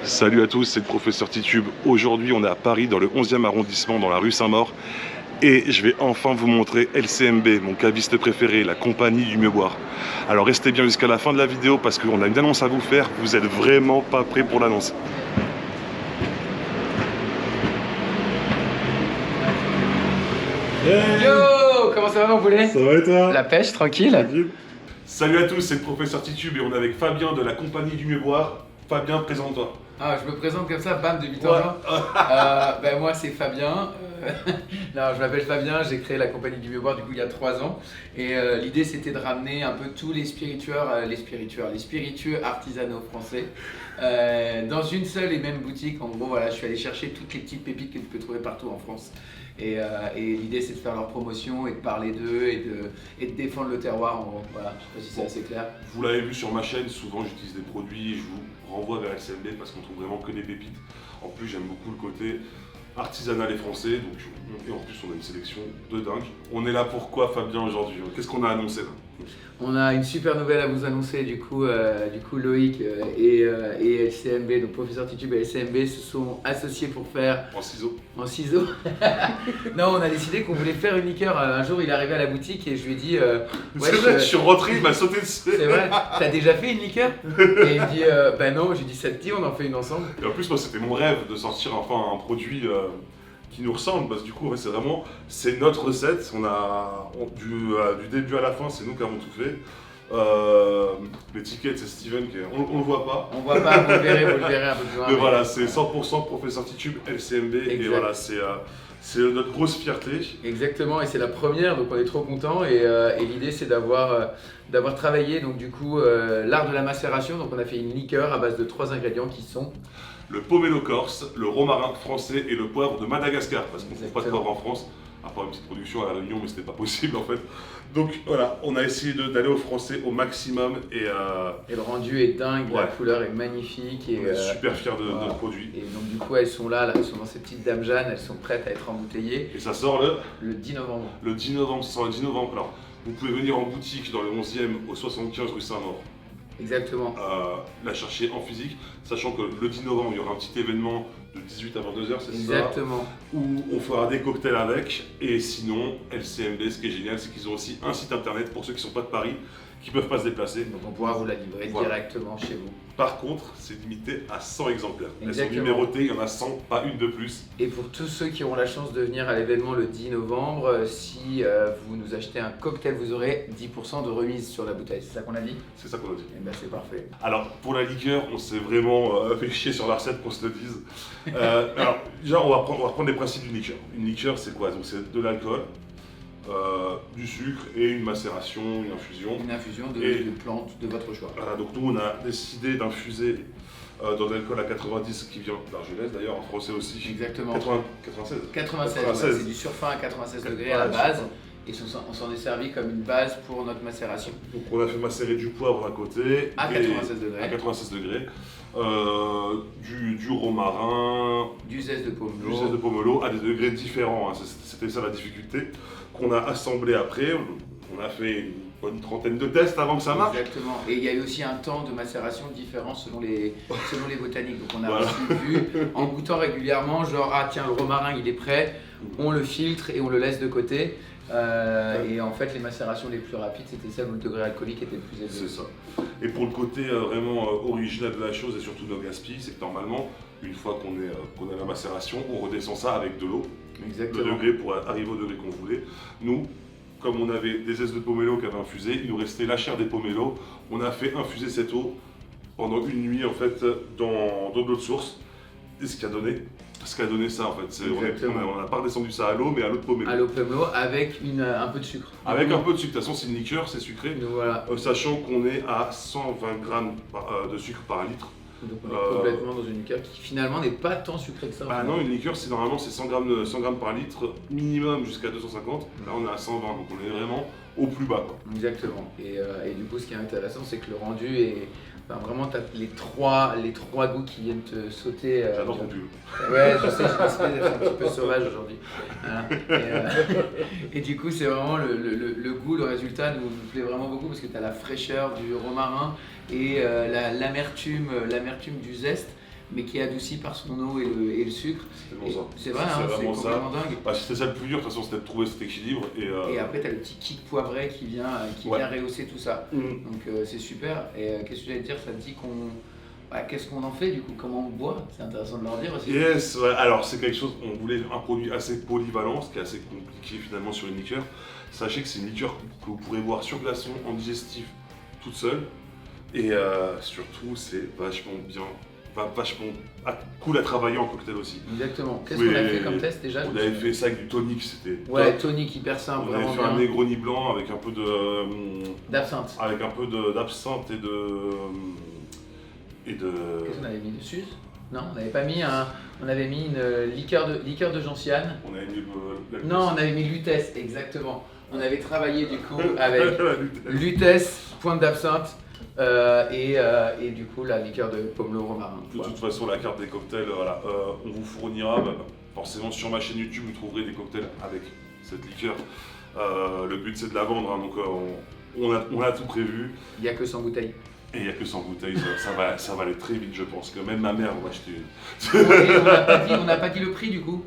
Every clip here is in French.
Salut à tous, c'est le professeur Titube. Aujourd'hui, on est à Paris, dans le 11e arrondissement, dans la rue Saint-Maur. Et je vais enfin vous montrer LCMB, mon caviste préféré, la compagnie du mieux boire. Alors restez bien jusqu'à la fin de la vidéo parce qu'on a une annonce à vous faire. Vous êtes vraiment pas prêts pour l'annonce. Hey. Yo, comment ça va mon poulet? Ça va et toi? La pêche, tranquille. Tranquille. Salut à tous, c'est le professeur Titube et on est avec Fabien de la compagnie du mieux boire. Fabien, présente-toi. Ah, je me présente comme ça, bam, débutant. Ouais. Moi c'est Fabien. Non, je m'appelle Fabien, j'ai créé la compagnie du mieux boire du coup il y a 3 ans. Et l'idée c'était de ramener un peu tous les spiritueux artisanaux français dans une seule et même boutique. En gros, voilà, je suis allé chercher toutes les petites pépites que tu peux trouver partout en France. Et l'idée c'est de faire leur promotion et de parler d'eux et de défendre le terroir en gros. Voilà, je sais pas si c'est assez clair. Vous l'avez vu sur ma chaîne, souvent j'utilise des produits, je vous renvoie vers LCMB parce qu'on trouve vraiment que des pépites. En plus j'aime beaucoup le côté artisanal et français, et en plus on a une sélection de dingue. On est là pour quoi Fabien aujourd'hui? Qu'est-ce qu'on a annoncé là? On a une super nouvelle à vous annoncer, du coup Loïc et LCMB, donc Professeur Titube et LCMB se sont associés pour faire... En ciseaux. En ciseaux. Non, on a décidé qu'on voulait faire une liqueur. Un jour, il est arrivé à la boutique et je lui ai dit... C'est vrai, je suis rentré, il m'a sauté dessus. C'est vrai, t'as déjà fait une liqueur? Et il me dit, bah non, j'ai dit, ça te dit, on en fait une ensemble. Et en plus, moi, c'était mon rêve de sortir enfin un produit qui nous ressemble, parce que du coup, ouais, c'est notre recette. Du début à la fin, c'est nous qui avons tout fait. L'étiquette, c'est Steven, on le voit pas. On voit pas, vous le verrez un peu plus loin. Mais voilà, c'est 100% Professeur Titube, LCMB, Exact. et voilà, c'est notre grosse fierté. Exactement, et c'est la première, donc on est trop content. Et l'idée c'est d'avoir travaillé donc du coup l'art de la macération. Donc on a fait une liqueur à base de 3 ingrédients qui sont Le pomelo corse, le romarin français et le poivre de Madagascar, parce qu'on ne trouve pas de poivre en France, à part une petite production à La Réunion, mais c'était pas possible en fait. Donc voilà, on a essayé d'aller au français au maximum et le rendu est dingue, la Ouais. couleur est magnifique et on est super fiers de voilà. notre produit. Et donc du coup elles sont là, elles sont dans ces petites dames Jeanne, elles sont prêtes à être embouteillées Et ça sort le 10 novembre. le 10 novembre, ça sort le 10 novembre. Alors, vous pouvez venir en boutique dans le 11e au 75 rue Saint-Maur, Exactement. la chercher en physique, sachant que le 10 novembre, il y aura un petit événement de 18 à 22h, c'est ça? Exactement. Où on fera des cocktails avec, et sinon, LCMB, ce qui est génial, c'est qu'ils ont aussi un site internet pour ceux qui ne sont pas de Paris, qui ne peuvent pas se déplacer. Donc on pourra vous la livrer Voilà. directement chez vous. Par contre, c'est limité à 100 exemplaires. Elles sont Exactement. numérotées, il y en a 100, pas une de plus. Et pour tous ceux qui auront la chance de venir à l'événement le 10 novembre, si vous nous achetez un cocktail, vous aurez 10% de remise sur la bouteille. C'est ça qu'on a dit? C'est ça qu'on a dit. Eh ben c'est parfait. Alors, pour la liqueur, on s'est vraiment fait chier sur la recette, qu'on se le dise. Alors, déjà, on va reprendre les principes d'une liqueur. Une liqueur, c'est quoi? Donc, c'est de l'alcool, du sucre et une macération, une infusion. Une infusion Et- de plantes de votre choix. Voilà, donc nous, on a décidé d'infuser dans de l'alcool à 90, qui vient d'Argelès d'ailleurs, en français aussi. Exactement. 96. 96, 96. ouais, c'est du surfin à 96 degrés à Voilà, la base. surfin. Et on s'en est servi comme une base pour notre macération. Donc on a fait macérer du poivre à côté. À et- 96 degrés. À 96 degrés. Du romarin, Du zeste de pomelo. du zeste de pomelo à des degrés différents. Hein. C'était ça la difficulté. Qu'on a assemblé après. On a fait une bonne trentaine de tests avant que ça marche. Exactement. Et il y a eu aussi un temps de macération différent selon les botaniques. Donc on a Voilà. aussi vu, en goûtant régulièrement, genre ah tiens le romarin il est prêt, on le filtre et on le laisse de côté. Et en fait les macérations les plus rapides c'était celles où le degré alcoolique était le plus élevé. C'est ça. Et pour le côté vraiment original de la chose et surtout no gaspille, c'est que normalement, une fois qu'on a la macération, on redescend ça avec de l'eau, de Exactement. degré pour arriver au degré qu'on voulait. Nous, comme on avait des zestes de pomelo qui avaient infusé, il nous restait la chair des pomelos. On a fait infuser cette eau pendant une nuit en fait dans de l'eau de source. Et ce qui a donné ça en fait. On n'a pas redescendu ça à l'eau, mais à l'eau de pomelo. À l'eau pomelo avec un peu de sucre. Avec un peu de sucre. De toute façon, c'est une liqueur, c'est sucré. Donc voilà. Sachant qu'on est à 120 grammes de sucre par litre. Donc on est complètement dans une liqueur qui finalement n'est pas tant sucrée que ça. Bah non, une liqueur, normalement c'est 100 grammes par litre, minimum jusqu'à 250. Là on est à 120, donc on est vraiment au plus bas, quoi. Exactement. Et du coup, ce qui est intéressant, c'est que le rendu est. Enfin, vraiment, tu as les trois goûts qui viennent te sauter. J'adore ton pull. Ouais, je sais, j'ai décidé d'être un petit peu sauvage aujourd'hui. Voilà. Et du coup, c'est vraiment le goût, le résultat nous plaît vraiment beaucoup parce que tu as la fraîcheur du romarin et l'amertume du zeste. mais qui est adouci par son eau et le sucre. C'est tellement ça. C'est vrai, hein, c'est vraiment ça. complètement dingue. Bah, c'était ça le plus dur, de toute façon, c'était de trouver cet équilibre. Et après, tu as le petit kick poivré qui vient rehausser tout ça. Donc c'est super. Et qu'est-ce que je voulais te dire? Ça te dit qu'on. Qu'est-ce qu'on en fait du coup? Comment on boit? C'est intéressant de leur dire aussi. Yes, ouais. Alors c'est quelque chose, on voulait un produit assez polyvalent, ce qui est assez compliqué finalement sur une liqueur. Sachez que c'est une liqueur que vous pourrez boire sur glaçon, en digestif, toute seule. Et surtout, c'est vachement bien, vachement cool à travailler en cocktail aussi. Exactement. Qu'est-ce qu'on a fait comme test déjà? On avait fait ça avec du tonic, c'était. Ouais, tonic hyper simple. On avait fait un Negroni blanc avec un peu d'absinthe. Avec un peu d'absinthe et de. Qu'est-ce qu'on avait mis? De Suze? Non, on n'avait pas mis on avait mis une liqueur de gentiane. On avait mis Non, on avait mis Lutèce, exactement. On avait travaillé du coup avec Lutèce, pointe d'absinthe et du coup la liqueur de pomelo romarin. De toute façon, la carte des cocktails, voilà, on vous fournira. Forcément, sur ma chaîne YouTube, vous trouverez des cocktails avec cette liqueur. Le but, c'est de la vendre, hein, donc on a tout prévu. Il n'y a que 100 bouteilles. Et il n'y a que 100 bouteilles, ça va aller très vite, je pense que même ma mère va acheter une. On n'a pas dit le prix du coup.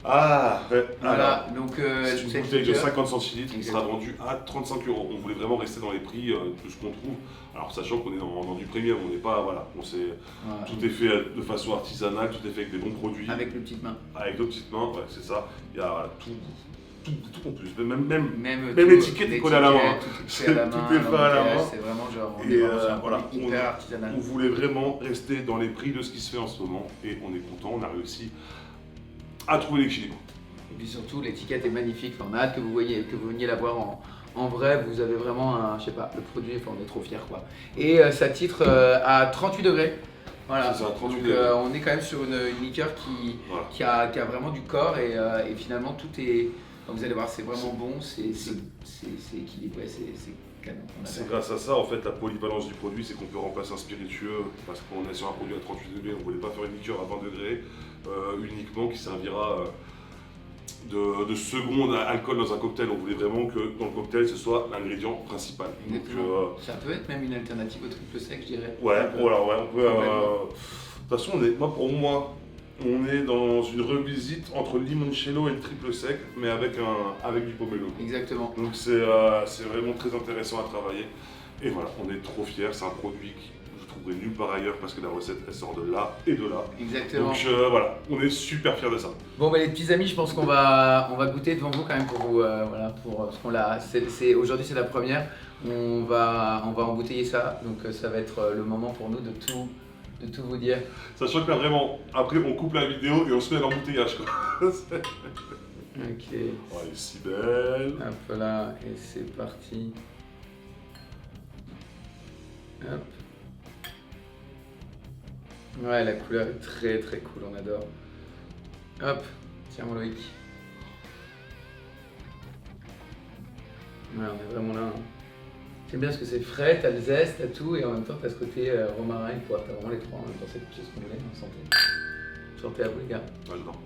Ah, ouais. Voilà, donc c'est une bouteille de 50 centilitres qui sera vendue à 35 €. On voulait vraiment rester dans les prix de ce qu'on trouve. Alors, sachant qu'on est dans du premium, on n'est pas. Voilà, tout est fait de façon artisanale, tout est fait avec des bons produits. Avec nos petites mains. Avec nos petites mains, ouais, c'est ça. Il y a tout en plus, même tout, l'étiquette est collée à la main. Tout est fait à la main. C'est vraiment genre, on est hyper artisanal. On voulait vraiment rester dans les prix de ce qui se fait en ce moment et on est content, on a réussi à trouver l'équilibre. Et puis surtout, l'étiquette est magnifique. Enfin, on a hâte que vous veniez la voir en vrai. Vous avez vraiment je sais pas, le produit, enfin, on est trop fiers quoi. Et ça titre à 38 degrés. Voilà, ça, donc on est quand même sur une liqueur qui a vraiment du corps et finalement tout est. Donc vous allez voir, c'est vraiment bon, c'est équilibré, c'est canon. C'est grâce à ça, en fait, la polyvalence du produit, c'est qu'on peut remplacer un spiritueux, parce qu'on est sur un produit à 38 degrés, on ne voulait pas faire une liqueur à 20 degrés uniquement qui servira de second alcool dans un cocktail. On voulait vraiment que dans le cocktail, ce soit l'ingrédient principal. Donc, ça peut être même une alternative au triple sec, je dirais. Ouais, voilà, ouais, on peut. De toute façon, pour moi, on est dans une revisite entre le limoncello et le triple sec, mais avec du pomelo. Exactement. Donc c'est vraiment très intéressant à travailler. Et voilà, on est trop fiers. C'est un produit que je trouverai nulle part ailleurs parce que la recette, elle sort de là et de là. Exactement. Donc voilà, on est super fiers de ça. Bon, les petits amis, je pense qu'on va goûter devant vous quand même pour vous, parce qu'on l'a. Aujourd'hui, c'est la première. On va embouteiller ça. Donc ça va être le moment pour nous de tout vous dire. Sachant que là vraiment, après on coupe la vidéo et on se met à l'embouteillage quoi. Ok. Oh, elle est si belle. Hop là, et c'est parti. Hop. Ouais, la couleur est très très cool, on adore. Hop, tiens mon Loïc. Ouais, on est vraiment là. Hein. J'aime bien parce que c'est frais, t'as le zeste, t'as tout, et en même temps t'as ce côté romarin et poivre. T'as vraiment les trois en même temps, c'est ce qu'on voulait, en santé. Santé à vous les gars. Ouais, j'adore.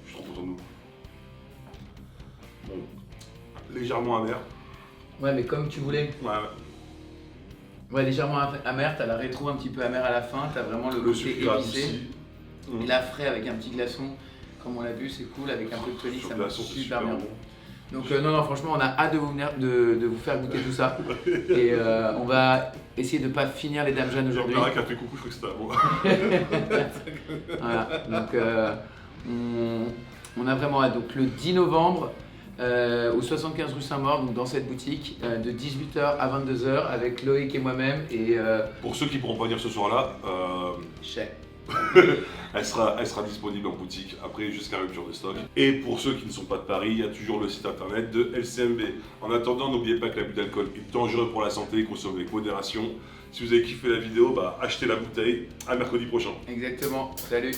Je suis trop content de nous. Bon, légèrement amer. Ouais, mais comme tu voulais. Ouais, légèrement amer, t'as la rétro un petit peu amère à la fin, t'as vraiment le côté épicé. Et là, frais avec un petit glaçon, comme on l'a vu, c'est cool, avec un peu de tonic, ça marche super bien. Bon. Donc non, franchement, on a hâte de vous faire goûter tout ça. Et on va essayer de ne pas finir les Dames Jeanne aujourd'hui. Il y en a qui a fait coucou, je crois que c'était à moi. Voilà, donc on a vraiment hâte. Donc le 10 novembre, au 75 rue Saint-Maur, donc dans cette boutique, de 18h à 22h, avec Loïc et moi-même. Et pour ceux qui ne pourront pas venir ce soir-là, elle sera disponible en boutique après jusqu'à rupture de stock. Et pour ceux qui ne sont pas de Paris, il y a toujours le site internet de LCMB. En attendant, n'oubliez pas que l'abus d'alcool est dangereux pour la santé, consommez avec modération. Si vous avez kiffé la vidéo, achetez la bouteille. À mercredi prochain. Exactement. Salut.